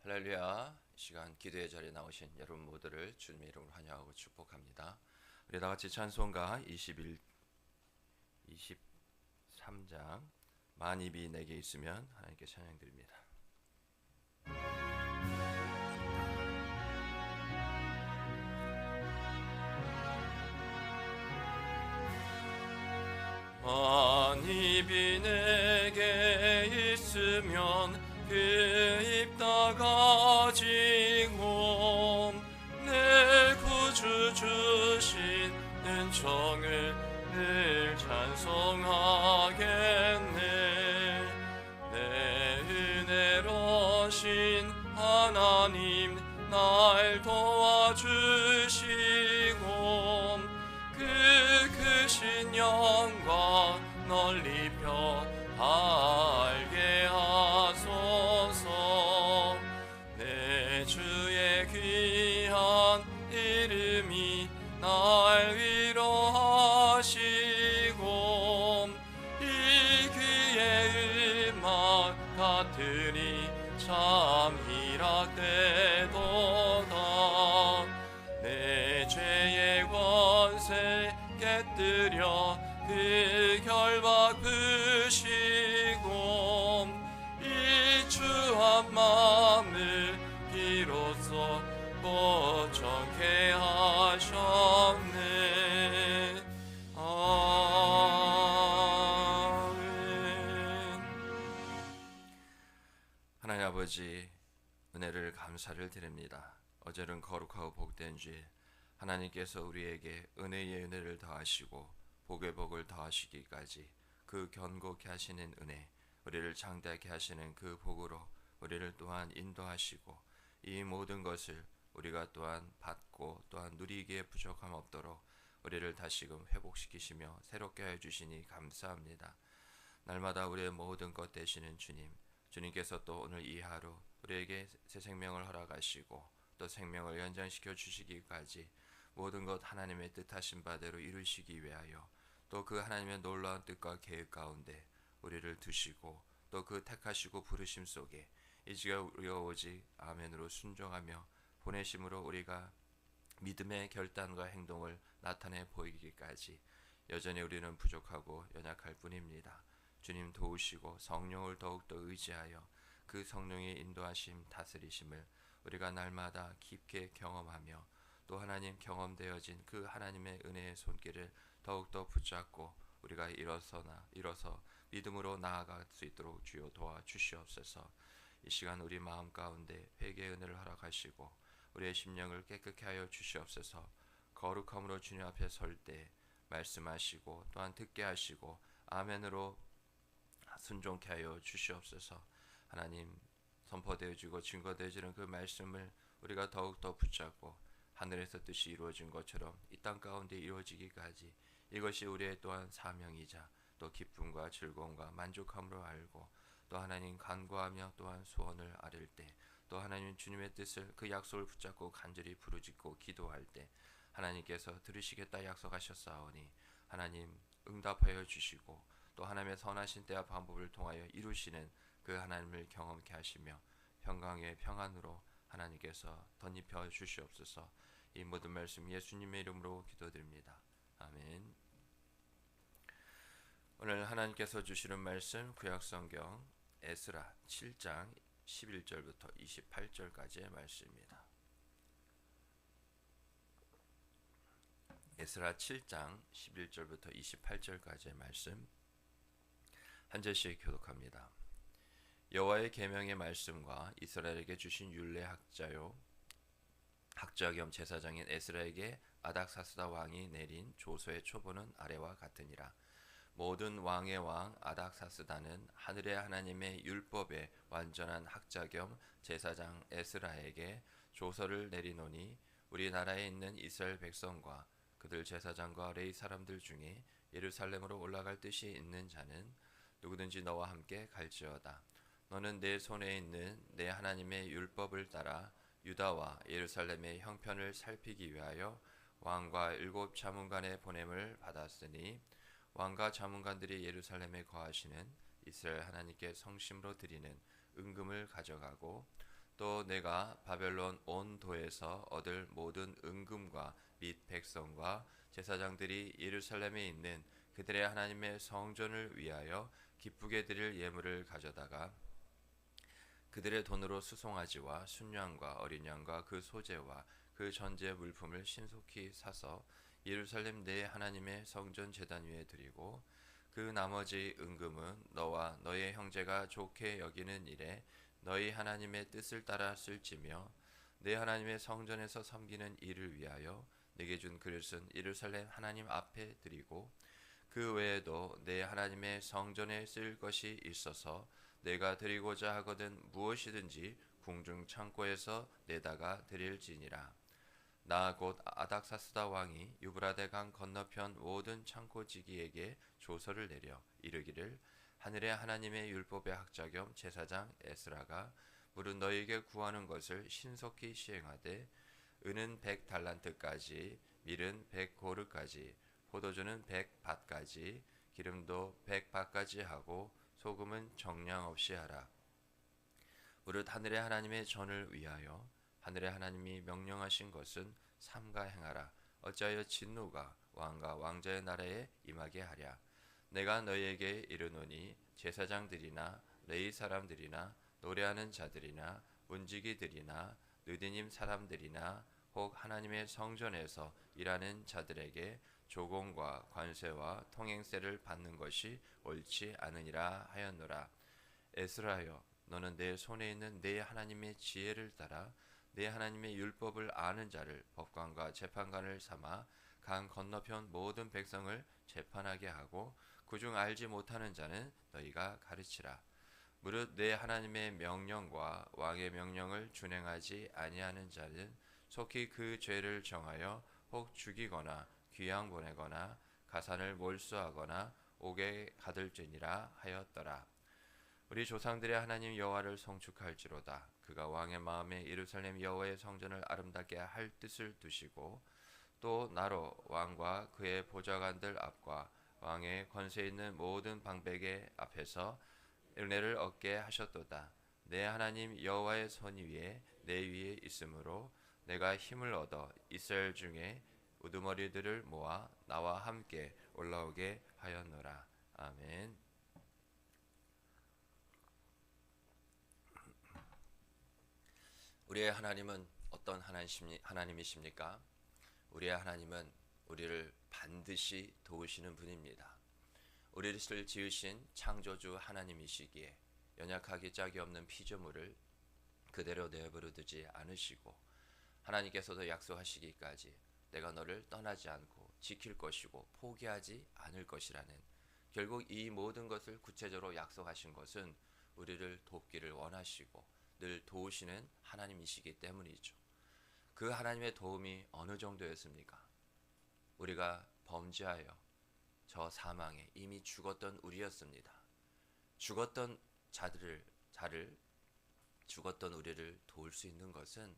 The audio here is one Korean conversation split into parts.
할렐루야. 이 시간 기도의 자리에 나오신 여러분 모두를 주님의 이름으로 환영하고 축복합니다. 우리 다 같이 찬송가 23장 만입이 내게 있으면 하나님께 찬양드립니다. 만입이 내게 있으면 그 입 다 가지고 내 구주 주신 은총을 늘 찬송하겠네. 내 은혜로신 하나님 날 도와주시고 그 크신 영광 널리 펴 알게 하소서. 내 주의 귀한 이름이 날 위로하시고 이 귀의 음악 같으니 참 희락되도다. 내 죄의 권세 깨뜨려 그 결박 푸시고 이 주한 마음을 비로소 보정케 하셨네. 아멘. 하나님 아버지, 은혜를 감사를 드립니다. 어제는 거룩하고 복된 주일, 하나님께서 우리에게 은혜의 은혜를 더하시고 복의 복을 더하시기까지 그 견고케 하시는 은혜, 우리를 장대하게 하시는 그 복으로 우리를 또한 인도하시고 이 모든 것을 우리가 또한 받고 또한 누리기에 부족함 없도록 우리를 다시금 회복시키시며 새롭게 해주시니 감사합니다. 날마다 우리의 모든 것 되시는 주님, 주님께서 또 오늘 이 하루 우리에게 새 생명을 허락하시고 또 생명을 연장시켜 주시기까지 모든 것 하나님의 뜻하신 바대로 이루시기 위하여 또 그 하나님의 놀라운 뜻과 계획 가운데 우리를 두시고 또 그 택하시고 부르심 속에 이제가 우리가 오직 아멘으로 순종하며 보내심으로 우리가 믿음의 결단과 행동을 나타내 보이기까지 여전히 우리는 부족하고 연약할 뿐입니다. 주님 도우시고 성령을 더욱더 의지하여 그 성령의 인도하심 다스리심을 우리가 날마다 깊게 경험하며 또 하나님 경험되어진 그 하나님의 은혜의 손길을 더욱더 붙잡고 우리가 일어서 믿음으로 나아갈 수 있도록 주여 도와주시옵소서. 이 시간 우리 마음 가운데 회개의 은혜를 허락하시고 우리의 심령을 깨끗게 하여 주시옵소서. 거룩함으로 주님 앞에 설 때 말씀하시고 또한 듣게 하시고 아멘으로 순종케 하여 주시옵소서. 하나님 선포되어지고 증거되어지는 그 말씀을 우리가 더욱더 붙잡고 하늘에서 뜻이 이루어진 것처럼 이 땅 가운데 이루어지기까지 이것이 우리의 또한 사명이자 또 기쁨과 즐거움과 만족함으로 알고 또 하나님 간구하며 또한 소원을 아뢰을 때 또 하나님 주님의 뜻을 그 약속을 붙잡고 간절히 부르짖고 기도할 때 하나님께서 들으시겠다 약속하셨사오니 하나님 응답하여 주시고 또 하나님의 선하신 때와 방법을 통하여 이루시는 그 하나님을 경험케 하시며 평강의 평안으로 하나님께서 덧입혀 주시옵소서. 이 모든 말씀 예수님의 이름으로 기도드립니다. 아멘. 오늘 하나님께서 주시는 말씀 구약성경 에스라 7장 11절부터 28절까지의 말씀입니다. 에스라 7장 11절부터 28절까지의 말씀 한 절씩 교독합니다. 여호와의 계명의 말씀과 이스라엘에게 주신 율례 학자 겸 제사장인 에스라에게 아닥사스다 왕이 내린 조서의 초본은 아래와 같으니라. 모든 왕의 왕 아닥사스다는 하늘의 하나님의 율법의 완전한 학자 겸 제사장 에스라에게 조서를 내리노니 우리나라에 있는 이스라엘 백성과 그들 제사장과 레위 사람들 중에 예루살렘으로 올라갈 뜻이 있는 자는 누구든지 너와 함께 갈지어다. 너는 내 손에 있는 내 하나님의 율법을 따라 유다와 예루살렘의 형편을 살피기 위하여 왕과 7 자문관의 보냄을 받았으니 왕과 자문관들이 예루살렘에 거하시는 이스라엘 하나님께 성심으로 드리는 은금을 가져가고 또 내가 바벨론 온 도에서 얻을 모든 은금과 및 백성과 제사장들이 예루살렘에 있는 그들의 하나님의 성전을 위하여 기쁘게 드릴 예물을 가져다가 그들의 돈으로 수송아지와 순양과 어린 양과 그 소재와 그 전제 물품을 신속히 사서 예루살렘 내 하나님의 성전 제단 위에 드리고 그 나머지 은금은 너와 너의 형제가 좋게 여기는 일에 너희 하나님의 뜻을 따라 쓸지며 내 하나님의 성전에서 섬기는 일을 위하여 내게 준 그릇은 예루살렘 하나님 앞에 드리고 그 외에도 내 하나님의 성전에 쓸 것이 있어서 내가 드리고자 하거든 무엇이든지 궁중 창고에서 내다가 드릴지니라. 나 곧 아닥사스다 왕이 유브라데 강 건너편 모든 창고지기에게 조서를 내려 이르기를 하늘의 하나님의 율법의 학자 겸 제사장 에스라가 무릇 너희에게 구하는 것을 신속히 시행하되 은은 100달란트까지 밀은 100고르까지 포도주는 100밭까지 기름도 100밭까지 하고 소금은 정량 없이 하라. 무릇 하늘의 하나님의 전을 위하여 하늘의 하나님이 명령하신 것은 삼가 행하라. 어찌하여 진노가 왕과 왕자의 나라에 임하게 하랴. 내가 너희에게 이르노니 제사장들이나 레위 사람들이나 노래하는 자들이나 문지기들이나 느디님 사람들이나 혹 하나님의 성전에서 일하는 자들에게 조공과 관세와 통행세를 받는 것이 옳지 않으니라 하였노라. 에스라여, 너는 내 손에 있는 내 하나님의 지혜를 따라 내 하나님의 율법을 아는 자를 법관과 재판관을 삼아 강 건너편 모든 백성을 재판하게 하고 그중 알지 못하는 자는 너희가 가르치라. 무릇 내 하나님의 명령과 왕의 명령을 준행하지 아니하는 자는 속히 그 죄를 정하여 혹 죽이거나 귀양 보내거나 가산을 몰수하거나 옥에 가둘지니라 하였더라. 우리 조상들의 하나님 여호와를 송축할지로다. 그가 왕의 마음에 예루살렘 여호와의 성전을 아름답게 할 뜻을 두시고 또 나로 왕과 그의 보좌관들 앞과 왕의 권세 있는 모든 방백의 앞에서 은혜를 얻게 하셨도다. 내 하나님 여호와의 손이 위에 내 위에 있으므로 내가 힘을 얻어 이스라엘 중에 우두머리들을 모아 나와 함께 올라오게 하였노라. 아멘. 우리의 하나님은 어떤 하나님이십니까? 우리의 하나님은 우리를 반드시 도우시는 분입니다. 우리를 지으신 창조주 하나님이시기에 연약하기 짝이 없는 피조물을 그대로 내버려 두지 않으시고 하나님께서도 약속하시기까지 내가 너를 떠나지 않고 지킬 것이고 포기하지 않을 것이라는 결국 이 모든 것을 구체적으로 약속하신 것은 우리를 돕기를 원하시고 늘 도우시는 하나님이시기 때문이죠. 그 하나님의 도움이 어느 정도였습니까? 우리가 범죄하여 저 사망에 이미 죽었던 우리였습니다. 죽었던 죽었던 우리를 도울 수 있는 것은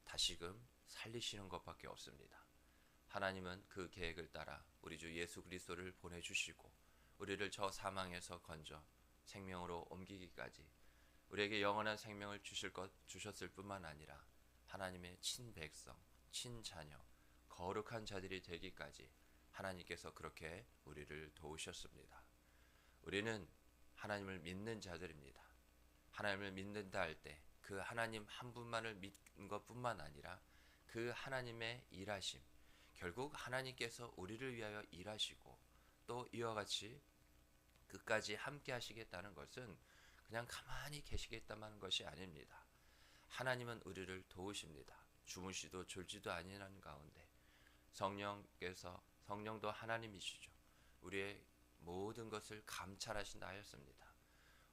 다시금 살리시는 것밖에 없습니다. 하나님은 그 계획을 따라 우리 주 예수 그리스도를 보내주시고 우리를 저 사망에서 건져 생명으로 옮기기까지 우리에게 영원한 생명을 주셨을 뿐만 아니라 하나님의 친백성, 친자녀, 거룩한 자들이 되기까지 하나님께서 그렇게 우리를 도우셨습니다. 우리는 하나님을 믿는 자들입니다. 하나님을 믿는다 할 때 그 하나님 한 분만을 믿는 것뿐만 아니라 그 하나님의 일하심, 결국 하나님께서 우리를 위하여 일하시고 또 이와 같이 끝까지 함께 하시겠다는 것은 그냥 가만히 계시겠다는 것이 아닙니다. 하나님은 우리를 도우십니다. 주무시도 졸지도 아니하는 가운데 성령도 하나님이시죠. 우리의 모든 것을 감찰하신다 하였습니다.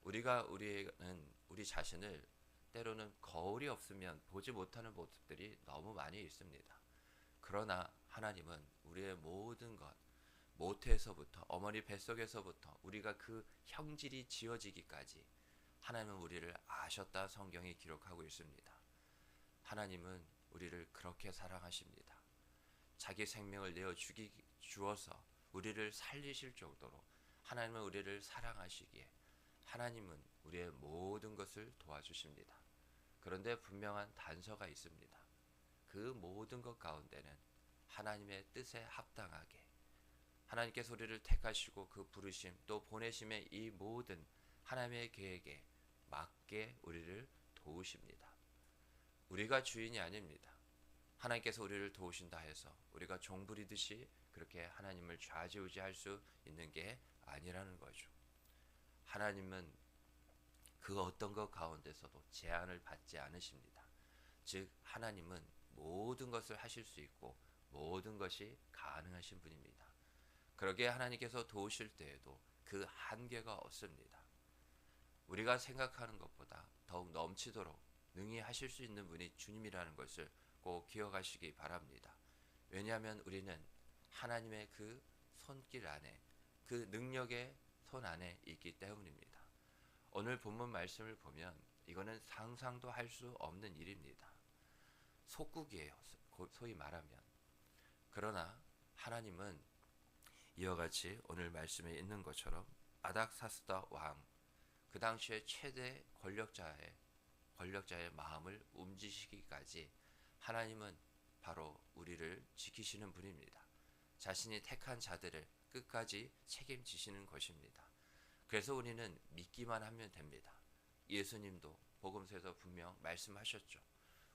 우리는 우리 자신을 때로는 거울이 없으면 보지 못하는 모습들이 너무 많이 있습니다. 그러나 하나님은 우리의 모든 것, 모태에서부터 어머니 뱃속에서부터 우리가 그 형질이 지어지기까지 하나님은 우리를 아셨다 성경이 기록하고 있습니다. 하나님은 우리를 그렇게 사랑하십니다. 자기 생명을 내어 주어서 우리를 살리실 정도로 하나님은 우리를 사랑하시기에 하나님은 우리의 모든 것을 도와주십니다. 그런데 분명한 단서가 있습니다. 그 모든 것 가운데는 하나님의 뜻에 합당하게 하나님께서 우리를 택하시고 그 부르심 또 보내심의 이 모든 하나님의 계획에 맞게 우리를 도우십니다. 우리가 주인이 아닙니다. 하나님께서 우리를 도우신다 해서 우리가 종부리듯이 그렇게 하나님을 좌지우지할 수 있는 게 아니라는 거죠. 하나님은 그 어떤 것 가운데서도 제한을 받지 않으십니다. 즉 하나님은 모든 것을 하실 수 있고 모든 것이 가능하신 분입니다. 그러기에 하나님께서 도우실 때에도 그 한계가 없습니다. 우리가 생각하는 것보다 더욱 넘치도록 능히 하실 수 있는 분이 주님이라는 것을 꼭 기억하시기 바랍니다. 왜냐하면 우리는 하나님의 그 손길 안에 그 능력의 손 안에 있기 때문입니다. 오늘 본문 말씀을 보면 이거는 상상도 할 수 없는 일입니다. 속국이에요. 소위 말하면. 그러나 하나님은 이와 같이 오늘 말씀에 있는 것처럼 아닥사스다 왕, 그 당시에 최대 권력자의 마음을 움직이기까지 하나님은 바로 우리를 지키시는 분입니다. 자신이 택한 자들을 끝까지 책임지시는 것입니다. 그래서 우리는 믿기만 하면 됩니다. 예수님도 복음서에서 분명 말씀하셨죠.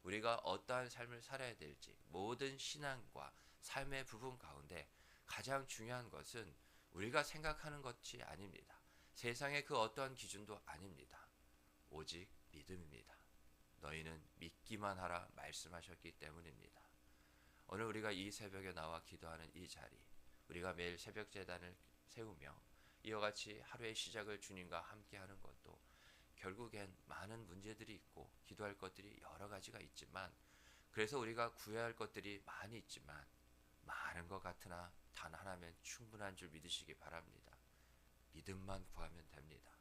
우리가 어떠한 삶을 살아야 될지 모든 신앙과 삶의 부분 가운데 가장 중요한 것은 우리가 생각하는 것이 아닙니다. 세상의 그 어떠한 기준도 아닙니다. 오직 믿음입니다. 너희는 믿기만 하라 말씀하셨기 때문입니다. 오늘 우리가 이 새벽에 나와 기도하는 이 자리, 우리가 매일 새벽 제단을 세우며 이와 같이 하루의 시작을 주님과 함께하는 것도 결국엔 많은 문제들이 있고 기도할 것들이 여러 가지가 있지만, 그래서 우리가 구해야 할 것들이 많이 있지만 많은 것 같으나 단 하나면 충분한 줄 믿으시기 바랍니다. 믿음만 구하면 됩니다.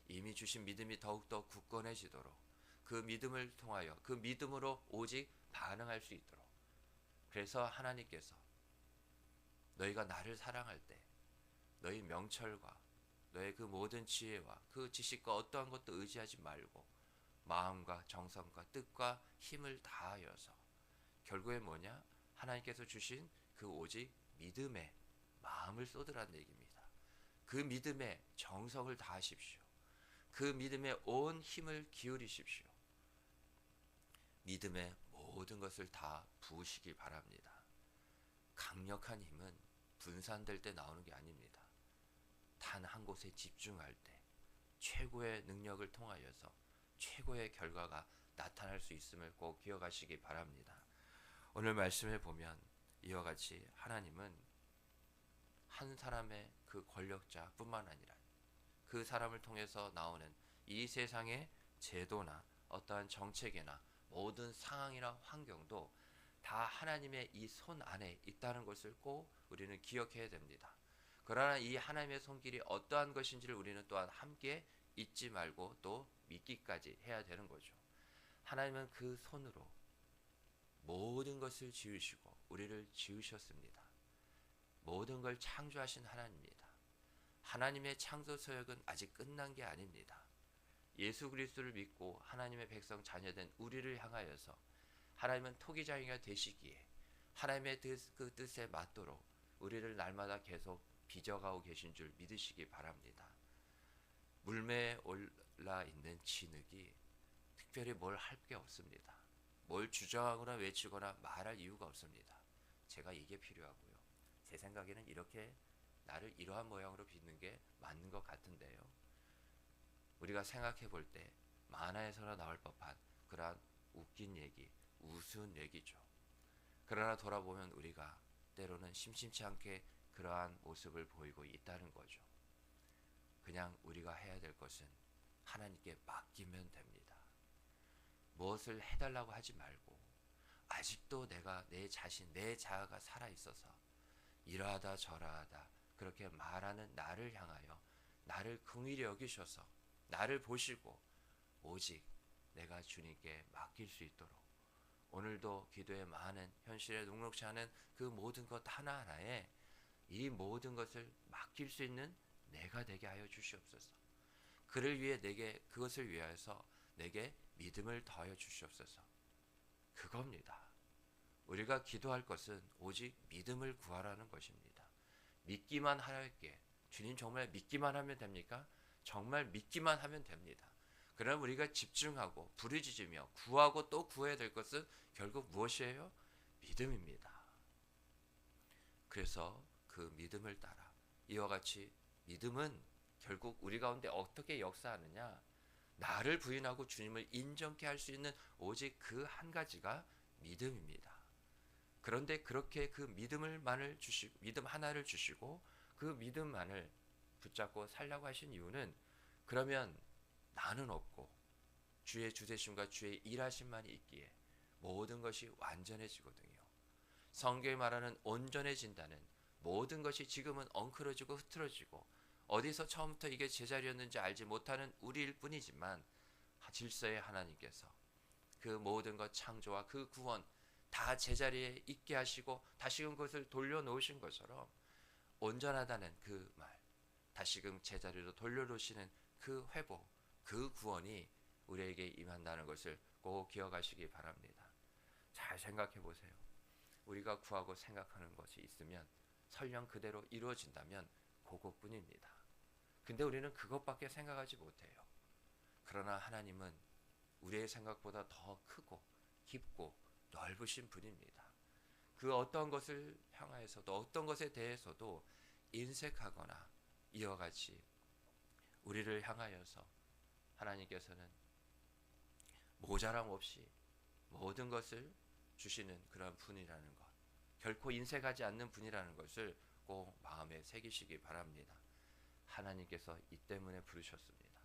이미 주신 믿음이 더욱더 굳건해지도록 그 믿음을 통하여 그 믿음으로 오직 반응할 수 있도록, 그래서 하나님께서 너희가 나를 사랑할 때 너희 명철과 너의 그 모든 지혜와 그 지식과 어떠한 것도 의지하지 말고 마음과 정성과 뜻과 힘을 다하여서 결국에 뭐냐? 하나님께서 주신 그 오직 믿음에 마음을 쏟으라는 얘기입니다. 그 믿음에 정성을 다하십시오. 그 믿음에 온 힘을 기울이십시오. 믿음의 모든 것을 다 부으시기 바랍니다. 강력한 힘은 분산될 때 나오는 게 아닙니다. 단 한 곳에 집중할 때 최고의 능력을 통하여서 최고의 결과가 나타날 수 있음을 꼭 기억하시기 바랍니다. 오늘 말씀에 보면 이와 같이 하나님은 한 사람의 그 권력자뿐만 아니라 그 사람을 통해서 나오는 이 세상의 제도나 어떠한 정책이나 모든 상황이나 환경도 다 하나님의 이 손 안에 있다는 것을 꼭 우리는 기억해야 됩니다. 그러나 이 하나님의 손길이 어떠한 것인지를 우리는 또한 함께 잊지 말고 또 믿기까지 해야 되는 거죠. 하나님은 그 손으로 모든 것을 지으시고 우리를 지으셨습니다. 모든 걸 창조하신 하나님입니다. 하나님의 창조 서역은 아직 끝난 게 아닙니다. 예수 그리스도를 믿고 하나님의 백성 자녀된 우리를 향하여서 하나님은 토기장이가 되시기에 하나님의 그 뜻에 맞도록 우리를 날마다 계속 빚어가고 계신 줄 믿으시기 바랍니다. 물매에 올라 있는 진흙이 특별히 뭘 할 게 없습니다. 뭘 주장하거나 외치거나 말할 이유가 없습니다. 제가 이게 필요하고요. 제 생각에는 이렇게 나를 이러한 모양으로 빚는 게 맞는 것 같은데요. 우리가 생각해 볼 때 만화에서나 나올 법한 그러한 웃긴 얘기, 우스운 얘기죠. 그러나 돌아보면 우리가 때로는 심심치 않게 그러한 모습을 보이고 있다는 거죠. 그냥 우리가 해야 될 것은 하나님께 맡기면 됩니다. 무엇을 해달라고 하지 말고 아직도 내가 내 자신, 내 자아가 살아있어서 이러하다 저러하다 그렇게 말하는 나를 향하여 나를 긍휼히 여기셔서 나를 보시고 오직 내가 주님께 맡길 수 있도록 오늘도 기도에 많은 현실에 녹록지 않은 그 모든 것 하나하나에 이 모든 것을 맡길 수 있는 내가 되게 하여 주시옵소서. 그를 위해 내게 그것을 위하여서 내게 믿음을 더하여 주시옵소서. 그겁니다. 우리가 기도할 것은 오직 믿음을 구하라는 것입니다. 믿기만 하였기에 주님 정말 믿기만 하면 됩니까? 정말 믿기만 하면 됩니다. 그럼 우리가 집중하고 부르짖으며 구하고 또 구해야 될 것은 결국 무엇이에요? 믿음입니다. 그래서 그 믿음을 따라 이와 같이 믿음은 결국 우리 가운데 어떻게 역사하느냐? 나를 부인하고 주님을 인정케 할 수 있는 오직 그 한 가지가 믿음입니다. 그런데 그렇게 그 믿음만을 주시고 믿음 하나를 주시고 그 믿음만을 붙잡고 살라고 하신 이유는 그러면 나는 없고 주의 주되심과 주의 일하심만이 있기에 모든 것이 완전해지거든요. 성경이 말하는 온전해진다는 모든 것이 지금은 엉클어지고 흐트러지고 어디서 처음부터 이게 제자리였는지 알지 못하는 우리일 뿐이지만 질서의 하나님께서 그 모든 것 창조와 그 구원 다 제자리에 있게 하시고 다시금 그것을 돌려놓으신 것처럼 온전하다는 그 말, 다시금 제자리로 돌려놓으시는 그 회복, 그 구원이 우리에게 임한다는 것을 꼭 기억하시기 바랍니다. 잘 생각해 보세요. 우리가 구하고 생각하는 것이 있으면 설령 그대로 이루어진다면 그것뿐입니다. 근데 우리는 그것밖에 생각하지 못해요. 그러나 하나님은 우리의 생각보다 더 크고 깊고 넓으신 분입니다. 그 어떤 것을 향하여서도 어떤 것에 대해서도 인색하거나 이와 같이 우리를 향하여서 하나님께서는 모자람 없이 모든 것을 주시는 그런 분이라는 것, 결코 인색하지 않는 분이라는 것을 꼭 마음에 새기시기 바랍니다. 하나님께서 이 때문에 부르셨습니다.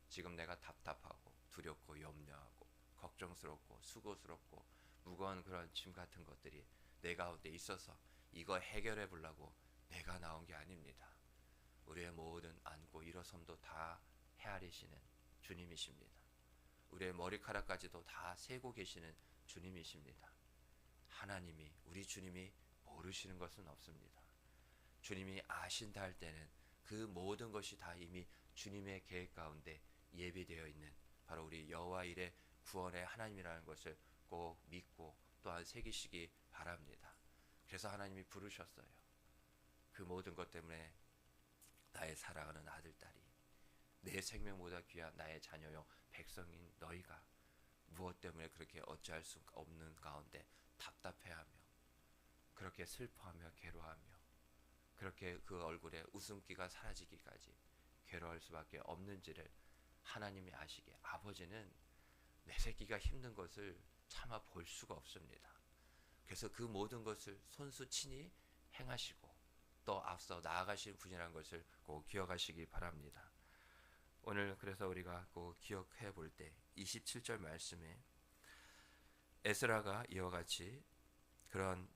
지금 내가 답답하고 두렵고 염려하고 걱정스럽고 수고스럽고 무거운 그런 짐 같은 것들이 내 가운데 있어서 이거 해결해 보려고 내가 나온 게 아닙니다. 우리의 모든 앉고 일어섬도 다 헤아리시는 주님이십니다. 우리의 머리카락까지도 다 세고 계시는 주님이십니다. 하나님이 우리 주님이 모르시는 것은 없습니다. 주님이 아신다 할 때는 그 모든 것이 다 이미 주님의 계획 가운데 예비되어 있는 바로 우리 여호와 일의 구원의 하나님이라는 것을 꼭 믿고 또한 새기시기 바랍니다. 그래서 하나님이 부르셨어요. 그 모든 것 때문에 나의 사랑하는 아들, 딸이 내 생명보다 귀한 나의 자녀요 백성인 너희가 무엇 때문에 그렇게 어찌할 수 없는 가운데 답답해하며 그렇게 슬퍼하며 괴로워하며 그렇게 그 얼굴에 웃음기가 사라지기까지 괴로워할 수밖에 없는지를 하나님이 아시기에 아버지는 내 새끼가 힘든 것을 차마 볼 수가 없습니다. 그래서 그 모든 것을 손수 친히 행하시고 또 앞서 나아가신 분이라는 것을 꼭 기억하시기 바랍니다. 오늘 그래서 우리가 꼭 기억해 볼 때 27절 말씀에 에스라가 이와 같이 그런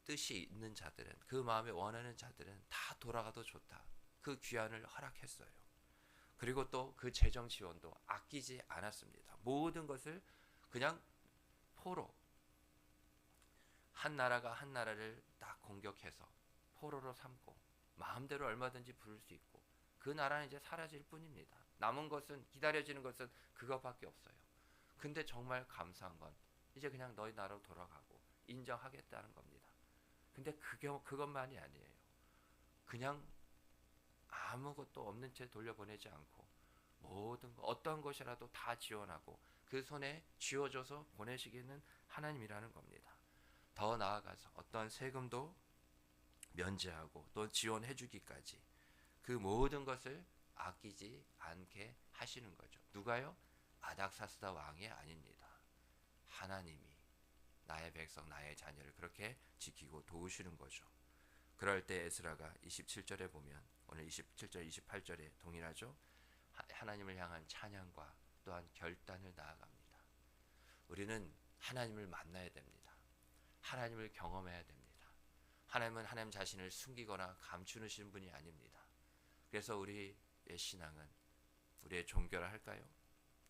뜻이 있는 자들은 그 마음에 원하는 자들은 다 돌아가도 좋다. 그 귀환을 허락했어요. 그리고 또 그 재정 지원도 아끼지 않았습니다. 모든 것을 그냥 포로 한 나라가 한 나라를 딱 공격해서 포로로 삼고 마음대로 얼마든지 부를 수 있고 그 나라는 이제 사라질 뿐입니다. 남은 것은 기다려지는 것은 그것밖에 없어요. 근데 정말 감사한 건 이제 그냥 너희 나라로 돌아가고 인정하겠다는 겁니다. 근데 그것만이 아니에요. 그냥 아무것도 없는 채 돌려보내지 않고 모든 것, 어떤 것이라도 다 지원하고 그 손에 쥐어줘서 보내시기는 하나님이라는 겁니다. 더 나아가서 어떤 세금도 면제하고 또 지원해주기까지 그 모든 것을 아끼지 않게 하시는 거죠. 누가요? 아닥사스다 왕이 아닙니다. 하나님이 나의 백성 나의 자녀를 그렇게 지키고 도우시는 거죠. 그럴 때 에스라가 27절에 보면 오늘 27절 28절에 동일하죠. 하나님을 향한 찬양과 또한 결단을 나아갑니다. 우리는 하나님을 만나야 됩니다. 하나님을 경험해야 됩니다. 하나님은 하나님 자신을 숨기거나 감추시는 분이 아닙니다. 그래서 우리의 신앙은 우리의 종교라 할까요?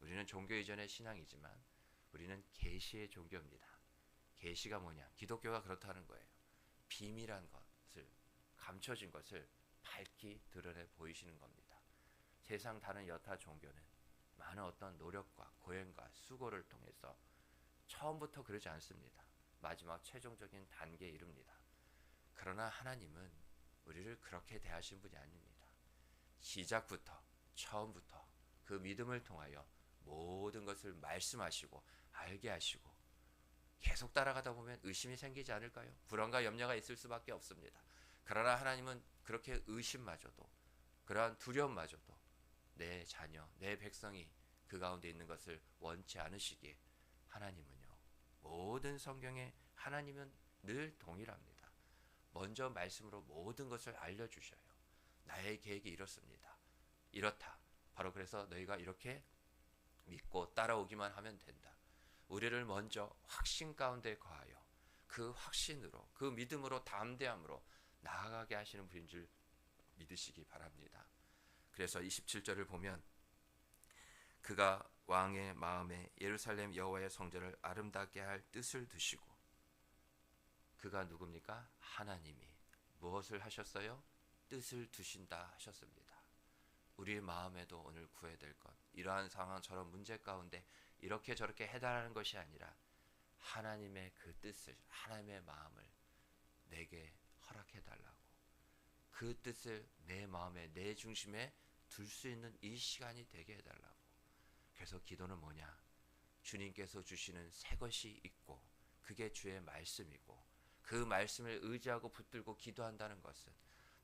우리는 종교 이전의 신앙이지만 우리는 계시의 종교입니다. 계시가 뭐냐? 기독교가 그렇다는 거예요. 비밀한 것을 감춰진 것을 밝히 드러내 보이시는 겁니다. 세상 다른 여타 종교는 많은 어떤 노력과 고행과 수고를 통해서 처음부터 그러지 않습니다. 마지막 최종적인 단계에 이릅니다. 그러나 하나님은 우리를 그렇게 대하신 분이 아닙니다. 시작부터 처음부터 그 믿음을 통하여 모든 것을 말씀하시고 알게 하시고 계속 따라가다 보면 의심이 생기지 않을까요? 불안과 염려가 있을 수밖에 없습니다. 그러나 하나님은 그렇게 의심마저도 그러한 두려움마저도 내 자녀, 내 백성이 그 가운데 있는 것을 원치 않으시기에 하나님은요, 모든 성경에 하나님은 늘 동일합니다. 먼저 말씀으로 모든 것을 알려주셔요. 나의 계획이 이렇습니다. 이렇다. 바로 그래서 너희가 이렇게 믿고 따라오기만 하면 된다. 우리를 먼저 확신 가운데 거하여 그 확신으로, 그 믿음으로, 담대함으로 나아가게 하시는 분인 줄 믿으시기 바랍니다. 그래서 27절을 보면 그가 왕의 마음에 예루살렘 여호와의 성전을 아름답게 할 뜻을 두시고, 그가 누굽니까? 하나님이 무엇을 하셨어요? 뜻을 두신다 하셨습니다. 우리 마음에도 오늘 구해야 될 것, 이러한 상황처럼 문제 가운데 이렇게 저렇게 해달라는 것이 아니라 하나님의 그 뜻을, 하나님의 마음을 내게 허락해 달라고, 그 뜻을 내 마음에, 내 중심에 둘 수 있는 이 시간이 되게 해달라고. 그래서 기도는 뭐냐? 주님께서 주시는 새 것이 있고 그게 주의 말씀이고, 그 말씀을 의지하고 붙들고 기도한다는 것은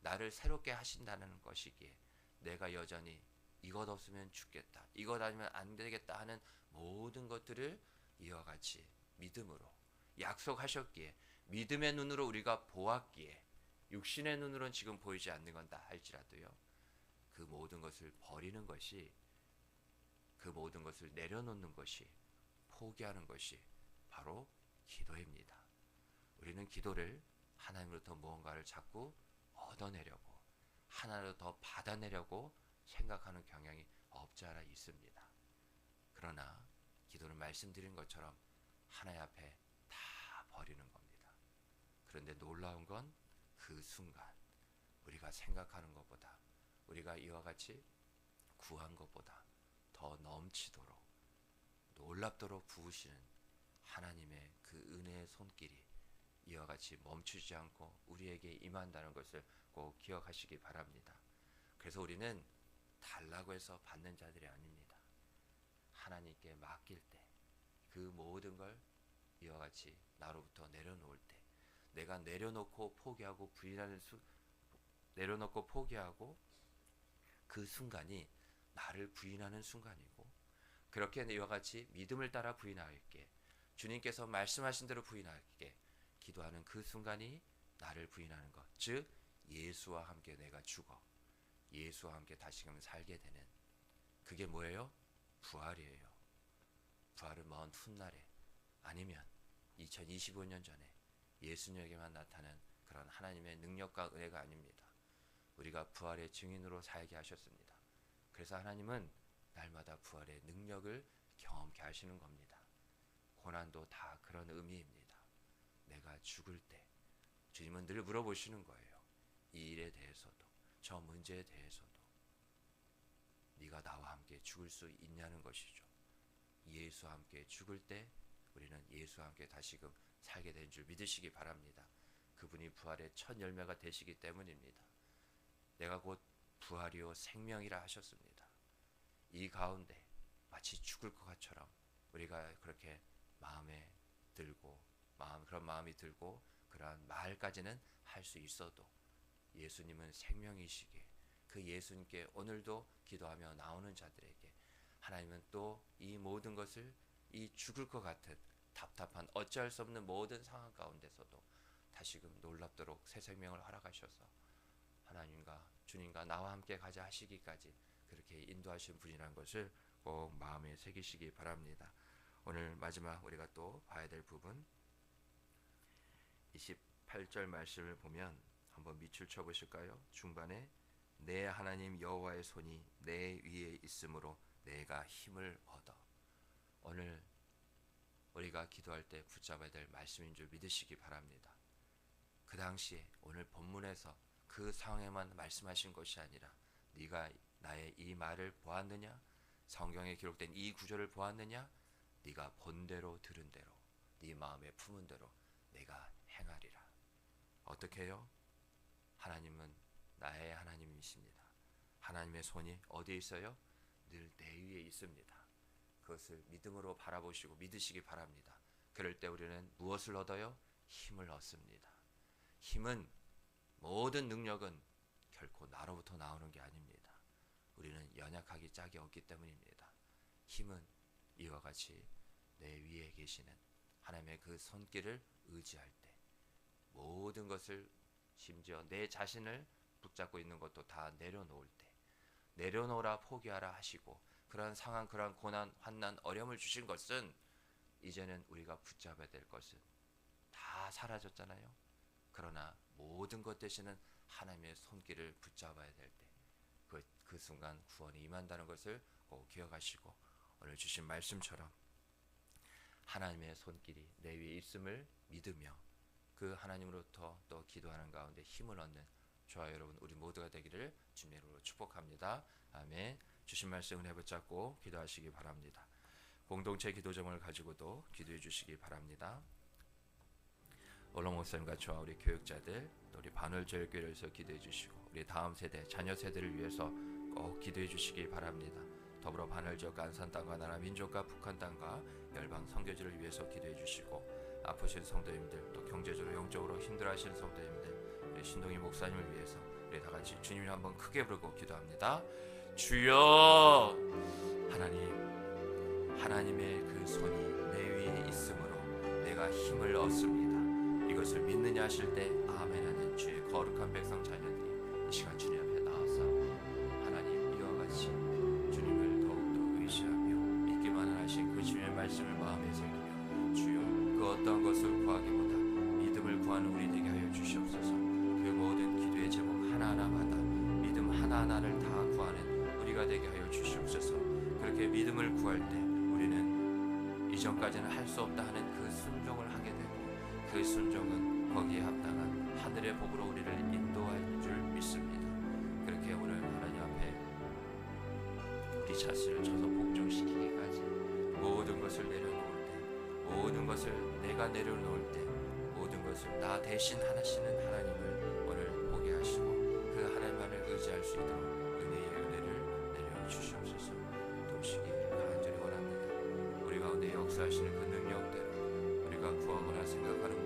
나를 새롭게 하신다는 것이기에 내가 여전히 이것 없으면 죽겠다, 이것 아니면 안 되겠다 하는 모든 것들을 이와 같이 믿음으로 약속하셨기에, 믿음의 눈으로 우리가 보았기에, 육신의 눈으로는 지금 보이지 않는 건다 할지라도요, 그 모든 것을 버리는 것이, 그 모든 것을 내려놓는 것이, 포기하는 것이 바로 기도입니다. 우리는 기도를 하나님으로부터 무언가를 자꾸 얻어내려고, 하나를 더 받아내려고 생각하는 경향이 없지 않아 있습니다. 그러나 기도는 말씀드린 것처럼 하나님 앞에 다 버리는 겁니다. 그런데 놀라운 건 그 순간 우리가 생각하는 것보다, 우리가 이와 같이 구한 것보다 더 넘치도록 놀랍도록 부으시는 하나님의 그 은혜의 손길이 이와 같이 멈추지 않고 우리에게 임한다는 것을 꼭 기억하시기 바랍니다. 그래서 우리는 달라고 해서 받는 자들이 아닙니다. 하나님께 맡길 때, 그 모든 걸 이와 같이 나로부터 내려놓을 때, 내가 내려놓고 포기하고 내려놓고 포기하고 그 순간이 나를 부인하는 순간이고, 그렇게 이와 같이 믿음을 따라 부인하였기에, 주님께서 말씀하신 대로 부인하였기에 기도하는 그 순간이 나를 부인하는 것, 즉 예수와 함께 내가 죽어 예수와 함께 다시금 살게 되는, 그게 뭐예요? 부활이에요. 부활은 먼 훗날에, 아니면 2025년 전에 예수님에게만 나타난 그런 하나님의 능력과 은혜가 아닙니다. 우리가 부활의 증인으로 살게 하셨습니다. 그래서 하나님은 날마다 부활의 능력을 경험케 하시는 겁니다. 고난도 다 그런 의미입니다. 내가 죽을 때 주님은 늘 물어보시는 거예요. 이 일에 대해서도, 저 문제에 대해서도 네가 나와 함께 죽을 수 있냐는 것이죠. 예수와 함께 죽을 때 우리는 예수와 함께 다시금 살게 된 줄 믿으시기 바랍니다. 그분이 부활의 첫 열매가 되시기 때문입니다. 내가 곧 부활이요 생명이라 하셨습니다. 이 가운데 마치 죽을 것 같처럼 우리가 그렇게 마음에 들고, 그런 마음이 들고 그러한 말까지는 할 수 있어도, 예수님은 생명이시기에 그 예수님께 오늘도 기도하며 나오는 자들에게 하나님은 또 이 모든 것을, 이 죽을 것 같은 답답한 어찌할 수 없는 모든 상황 가운데서도 다시금 놀랍도록 새 생명을 허락하셔서 하나님과 주님과 나와 함께 가자 하시기까지 그렇게 인도하신 분이라는 것을 꼭 마음에 새기시기 바랍니다. 오늘 마지막 우리가 또 봐야 될 부분, 28절 말씀을 보면 한번 밑줄 쳐 보실까요? 중반에 내 하나님 여호와의 손이 내 위에 있으므로 내가 힘을 얻어. 오늘 우리가 기도할 때 붙잡아야 될 말씀인 줄 믿으시기 바랍니다. 그 당시에 오늘 본문에서 그 상황에만 말씀하신 것이 아니라 네가 나의 이 말을 보았느냐, 성경에 기록된 이 구절을 보았느냐? 네가 본 대로 들은 대로 네 마음에 품은 대로 내가 행하리라. 어떻게 해요? 하나님은 나의 하나님이십니다. 하나님의 손이 어디에 있어요? 늘 내 위에 있습니다. 그것을 믿음으로 바라보시고 믿으시기 바랍니다. 그럴 때 우리는 무엇을 얻어요? 힘을 얻습니다. 힘은, 모든 능력은 결코 나로부터 나오는 게 아닙니다. 우리는 연약하기 짝이 없기 때문입니다. 힘은 이와 같이 내 위에 계시는 하나님의 그 손길을 의지할 때, 모든 것을, 심지어 내 자신을 붙잡고 있는 것도 다 내려놓을 때, 내려놓으라 포기하라 하시고 그러한 상황, 그러한 고난, 환난, 어려움을 주신 것은 이제는 우리가 붙잡아야 될 것은 다 사라졌잖아요. 그러나 모든 것 대신은 하나님의 손길을 붙잡아야 될 때, 그 순간 구원이 임한다는 것을 꼭 기억하시고, 오늘 주신 말씀처럼 하나님의 손길이 내 위에 있음을 믿으며 그 하나님으로부터 또 기도하는 가운데 힘을 얻는 저와 여러분 우리 모두가 되기를 주님의 이름으로 축복합니다. 아멘. 주신 말씀 은혜 붙잡고 기도하시기 바랍니다. 공동체 기도 제목을 가지고도 기도해 주시기 바랍니다. 올롱 목사님과 저와 우리 교육자들, 또 우리 반월절교회에서 기도해 주시고 우리 다음 세대, 자녀 세대를 위해서 꼭 기도해 주시기 바랍니다. 더불어 반월지역과 안산 땅과 나라 민족과 북한 땅과 열방 선교지를 위해서 기도해 주시고, 아프신 성도님들, 또 경제적으로 영적으로 힘들어하시는 성도님들, 우리 신동희 목사님을 위해서 우리 다 같이 주님을 한번 크게 부르고 기도합니다. 주여, 하나님의 그 손이 내 위에 있으므로 내가 힘을 얻습니다. 이것을 믿느냐 하실 때 아멘 하는 주의 거룩한 백성 자녀들이 이 시간 주님 앞에 나와서 하나님 이와 같이 주님을 더욱더 의지하며 믿기만 하신 그 주님의 말씀을 마음에 새기며 주여 그 어떠한 것을 구하기보다 믿음을 구하는 우리 되게 하여 주시옵소서. 그 모든 기도의 제목 하나하나마다 믿음 하나하나를 다 구하는 우리가 되게 하여 주시옵소서. 그렇게 믿음을 구할 때 우리는 이전까지는 할 수 없다 하는 그 순종을 하게 되고, 그 순종은 거기에 합당한 하늘의 복으로 우리를 인도할 줄 믿습니다. 그렇게 오늘 하나님 앞에 우리 자신을 쳐서 복종시키기까지 모든 것을 내려놓을 때, 모든 것을 내가 내려놓을 때, 모든 것을 나 대신 하시는 하나님을 오늘 보게 하시고 그 하나님만을 의지할 수 있도록 은혜의 은혜를 내려주시옵소서. 도우시기를 간절히 원합니다. 우리 가운데 역사하시는 그 능력대로 우리가 구하거나 생각하는